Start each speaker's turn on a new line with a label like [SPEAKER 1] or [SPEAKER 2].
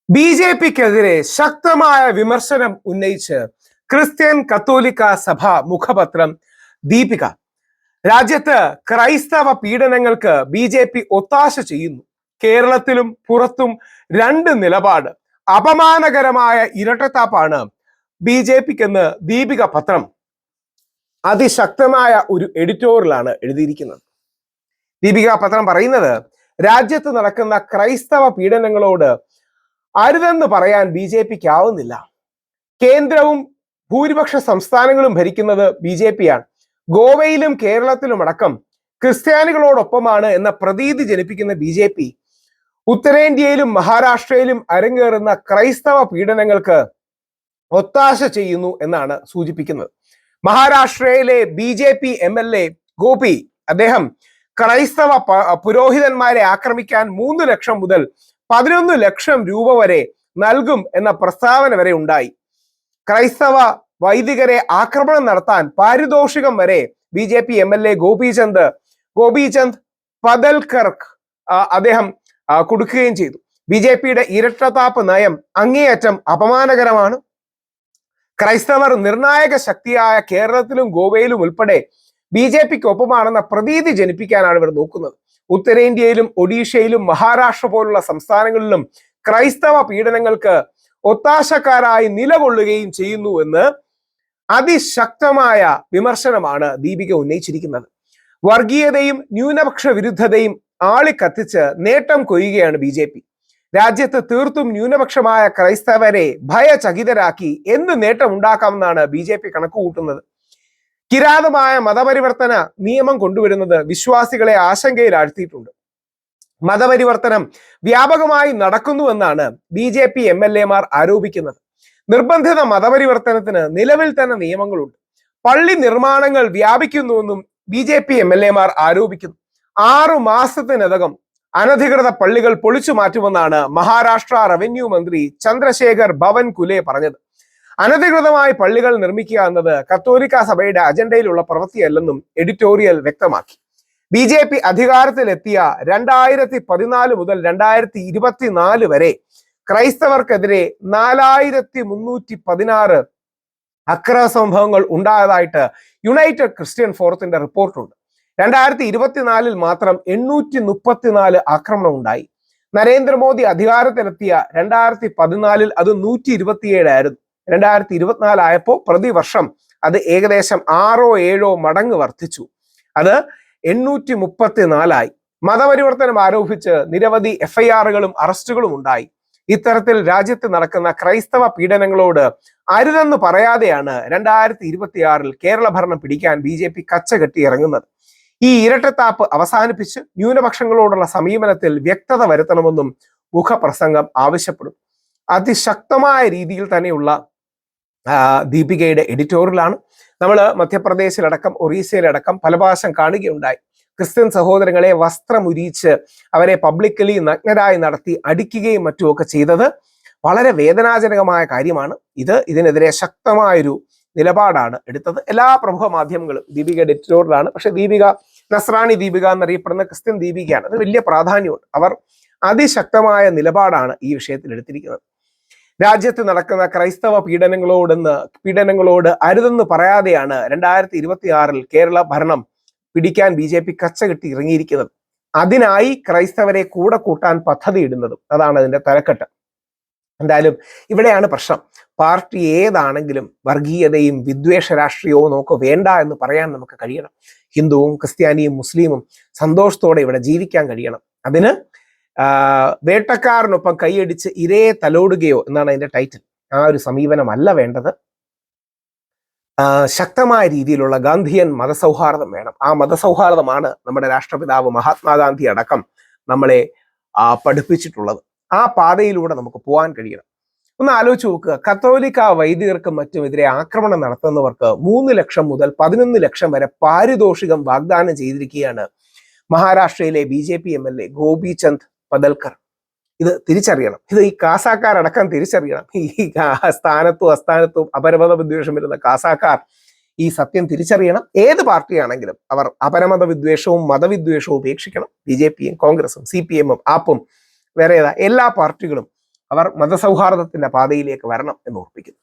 [SPEAKER 1] ബി.ജെ.പിക്കെതിരെ ശക്തമായ വിമർശനം ഉന്നയിച്ച് ക്രിസ്ത്യൻ കത്തോലിക്ക സഭ മുഖപത്രം ദീപിക. രാജ്യത്ത് ക്രൈസ്തവ പീഡനങ്ങൾക്ക് ബി.ജെ.പി ഒത്താശ ചെയ്യുന്നു. കേരളത്തിലും പുറത്തും രണ്ട് നിലപാട്. അപമാനകരമായ ഇരട്ടത്താപ്പാണ് ബി.ജെ.പിക്കെന്ന് ദീപിക പത്രം അതിശക്തമായ ഒരു എഡിറ്റോറിയലാണ് എഴുതിയിരിക്കുന്നത്. ദീപിക പത്രം പറയുന്നത്, രാജ്യത്ത് നടക്കുന്ന ക്രൈസ്തവ പീഡനങ്ങളോട് അരുതെന്ന് പറയാൻ ബി.ജെ.പിക്ക് ആവുന്നില്ല. കേന്ദ്രവും ഭൂരിപക്ഷ സംസ്ഥാനങ്ങളും ഭരിക്കുന്നത് ബി.ജെ.പിയാണ്. ഗോവയിലും കേരളത്തിലും അടക്കം ക്രിസ്ത്യാനികളോടൊപ്പമാണ് എന്ന പ്രതീതി ജനിപ്പിക്കുന്ന ബി.ജെ.പി ഉത്തരേന്ത്യയിലും മഹാരാഷ്ട്രയിലും അരങ്ങേറുന്ന ക്രൈസ്തവ പീഡനങ്ങൾക്ക് ഒത്താശ ചെയ്യുന്നു എന്നാണ് സൂചിപ്പിക്കുന്നത്. മഹാരാഷ്ട്രയിലെ ബി.ജെ.പി എം.എൽ.എ ഗോപി, അദ്ദേഹം ക്രൈസ്തവ പുരോഹിതന്മാരെ ആക്രമിക്കാൻ 3 ലക്ഷം മുതൽ 11 ലക്ഷം രൂപ വരെ നൽകും എന്ന പ്രസ്താവന വരെ ഉണ്ടായി. ക്രൈസ്തവ വൈദികരെ ആക്രമണം നടത്താൻ പാരിതോഷികം വരെ ബി.ജെ.പി എം.എൽ.എ ഗോപിചന്ദ് പദൽക്കർക്ക് അദ്ദേഹം കൊടുക്കുകയും ചെയ്തു. ബി.ജെ.പിയുടെ ഇരട്ടത്താപ്പ് നയം അങ്ങേയറ്റം അപമാനകരമാണ്. ക്രൈസ്തവർ നിർണായക ശക്തിയായ കേരളത്തിലും ഗോവയിലും ഉൾപ്പെടെ ബി.ജെ.പിക്ക് ഒപ്പമാണെന്ന പ്രതീതി ജനിപ്പിക്കാനാണ് ഇവർ നോക്കുന്നത്. ഉത്തരേന്ത്യയിലും ഒഡീഷയിലും മഹാരാഷ്ട്ര പോലുള്ള സംസ്ഥാനങ്ങളിലും ക്രൈസ്തവ പീഡനങ്ങൾക്ക് ഒത്താശക്കാരായി നിലകൊള്ളുകയും ചെയ്യുന്നുവെന്ന് അതിശക്തമായ വിമർശനമാണ് ദീപിക ഉന്നയിച്ചിരിക്കുന്നത്. വർഗീയതയും ന്യൂനപക്ഷ വിരുദ്ധതയും ആളിക്കത്തിച്ച് നേട്ടം കൊയ്യുകയാണ് ബി.ജെ.പി. രാജ്യത്ത് തീർത്തും ന്യൂനപക്ഷമായ ക്രൈസ്തവരെ ഭയചകിതരാക്കി എന്ത് നേട്ടം ഉണ്ടാക്കാമെന്നാണ് ബി.ജെ.പി കണക്കുകൂട്ടുന്നത്. കിരാതമായ മതപരിവർത്തന നിയമം കൊണ്ടുവരുന്നത് വിശ്വാസികളെ ആശങ്കയിലാഴ്ത്തിയിട്ടുണ്ട്. മതപരിവർത്തനം വ്യാപകമായി നടക്കുന്നുവെന്നാണ് ബി.ജെ.പി എം.എൽ.എമാർ ആരോപിക്കുന്നത്. നിർബന്ധിത മതപരിവർത്തനത്തിന് നിലവിൽ തന്നെ നിയമങ്ങളുണ്ട്. പള്ളി നിർമ്മാണങ്ങൾ വ്യാപിക്കുന്നുവെന്നും ബി.ജെ.പി എം.എൽ.എമാർ ആരോപിക്കുന്നു. 6 മാസത്തിനകം അനധികൃത പള്ളികൾ പൊളിച്ചു മാറ്റുമെന്നാണ് മഹാരാഷ്ട്ര റവന്യൂ മന്ത്രി ചന്ദ്രശേഖർ ഭവൻകുലെ പറഞ്ഞത്. അനധികൃതമായി പള്ളികൾ നിർമ്മിക്കുക എന്നത് കത്തോലിക്ക സഭയുടെ അജണ്ടയിലുള്ള പ്രവൃത്തിയല്ലെന്നും എഡിറ്റോറിയൽ വ്യക്തമാക്കി. ബി.ജെ.പി അധികാരത്തിലെത്തിയ 2014 മുതൽ 2024 വരെ ക്രൈസ്തവർക്കെതിരെ 4316 അക്രമ സംഭവങ്ങൾ ഉണ്ടായതായിട്ട് യുണൈറ്റഡ് ക്രിസ്ത്യൻ ഫോറത്തിന്റെ റിപ്പോർട്ടുണ്ട്. 2024 മാത്രം 834 ആക്രമണം ഉണ്ടായി. നരേന്ദ്രമോദി അധികാരത്തിലെത്തിയ 2014 അത് 127 ആയിരുന്നു. 2024 ആയപ്പോൾ പ്രതിവർഷം അത് ഏകദേശം 6-7 മടങ്ങ് വർദ്ധിച്ചു. അത് 834 മതപരിവർത്തനം ആരോപിച്ച് നിരവധി എഫ്ഐആറുകളും അറസ്റ്റുകളും ഉണ്ടായി. ഇത്തരത്തിൽ രാജ്യത്ത് നടക്കുന്ന ക്രൈസ്തവ പീഡനങ്ങളോട് അരുതെന്ന് പറയാതെയാണ് 2026 കേരള ഭരണം പിടിക്കാൻ ബി.ജെ.പി കച്ചകെട്ടി ഇറങ്ങുന്നത്. ഈ ഇരട്ടത്താപ്പ് അവസാനിപ്പിച്ച് ന്യൂനപക്ഷങ്ങളോടുള്ള സമീപനത്തിൽ വ്യക്തത വരുത്തണമെന്നും മുഖപ്രസംഗം ആവശ്യപ്പെടും. അതിശക്തമായ രീതിയിൽ തന്നെയുള്ള ദീപികയുടെ എഡിറ്റോറിയലാണ്. നമ്മൾ മധ്യപ്രദേശിലടക്കം ഒറീസയിലടക്കം പല പ്രാവശ്യം കാണുകയുണ്ടായി. ക്രിസ്ത്യൻ സഹോദരങ്ങളെ വസ്ത്രമുരിച്ച് അവരെ പബ്ലിക്കലി നഗ്നരായി നടത്തി അടിക്കുകയും മറ്റുമൊക്കെ ചെയ്തത് വളരെ വേദനാജനകമായ കാര്യമാണ്. ഇതിനെതിരെ ശക്തമായൊരു നിലപാടാണ് എടുത്തത് എല്ലാ പ്രമുഖ മാധ്യമങ്ങളും. ദീപികയുടെ എഡിറ്റോറിയലാണ്. പക്ഷെ ദീപിക നസ്രാണി ദീപിക എന്നറിയപ്പെടുന്ന ക്രിസ്ത്യൻ ദീപികയാണ്. അത് വലിയ പ്രാധാന്യമുണ്ട്. അവർ അതിശക്തമായ നിലപാടാണ് ഈ വിഷയത്തിൽ എടുത്തിരിക്കുന്നത്. രാജ്യത്ത് നടക്കുന്ന ക്രൈസ്തവ പീഡനങ്ങളോട് അരുതെന്ന് പറയാതെയാണ് 2026 കേരള ഭരണം പിടിക്കാൻ ബി.ജെ.പി കച്ചകെട്ടി ഇറങ്ങിയിരിക്കുന്നത്. അതിനായി ക്രൈസ്തവരെ കൂടെ കൂട്ടാൻ പദ്ധതി ഇടുന്നതും അതാണ് അതിന്റെ തലക്കെട്ട്. എന്തായാലും ഇവിടെയാണ് പ്രശ്നം. പാർട്ടി ഏതാണെങ്കിലും വർഗീയതയും വിദ്വേഷ രാഷ്ട്രീയവും നമുക്ക് വേണ്ട എന്ന് പറയാൻ നമുക്ക് കഴിയണം. ഹിന്ദുവും ക്രിസ്ത്യാനിയും മുസ്ലിമും സന്തോഷത്തോടെ ഇവിടെ ജീവിക്കാൻ കഴിയണം. അതിന് വേട്ടക്കാരനൊപ്പം കൈയടിച്ച് ഇരയെ തലോടുകയോ എന്നാണ് അതിന്റെ ടൈറ്റിൽ. ആ ഒരു സമീപനമല്ല വേണ്ടത്. ശക്തമായ രീതിയിലുള്ള ഗാന്ധിയൻ മതസൗഹാർദ്ദം വേണം. ആ മതസൗഹാർദ്ദമാണ് നമ്മുടെ രാഷ്ട്രപിതാവ് മഹാത്മാഗാന്ധി അടക്കം നമ്മളെ പഠിപ്പിച്ചിട്ടുള്ളത്. ആ പാതയിലൂടെ നമുക്ക് പോകാൻ കഴിയണം. ഒന്ന് ആലോചിച്ച് നോക്കുക. കത്തോലിക്ക വൈദികർക്കും മറ്റുമെതിരെ ആക്രമണം നടത്തുന്നവർക്ക് 3 ലക്ഷം മുതൽ 11 ലക്ഷം വരെ പാരിതോഷികം വാഗ്ദാനം ചെയ്തിരിക്കുകയാണ് മഹാരാഷ്ട്രയിലെ ബി.ജെ.പി എം.എൽ.എ ഗോപിചന്ദ് പദൽക്കർ. ഇത് തിരിച്ചറിയണം. ഇത് ഈ കാസാക്കാരടക്കം തിരിച്ചറിയണം. ഈ സ്ഥാനത്തും അസ്ഥാനത്തും അപരമത വിദ്വേഷം വരുന്ന കാസാക്കാർ ഈ സത്യം തിരിച്ചറിയണം. ഏത് പാർട്ടിയാണെങ്കിലും അവർ അപരമത വിദ്വേഷവും മതവിദ്വേഷവും ഉപേക്ഷിക്കണം. ബി.ജെ.പിയും കോൺഗ്രസും CPM-ഉം ആപ്പും വേറെ എല്ലാ പാർട്ടികളും അവർ മതസൗഹാർദ്ദത്തിന്റെ പാതയിലേക്ക് വരണം എന്ന് ഓർപ്പിക്കുന്നു.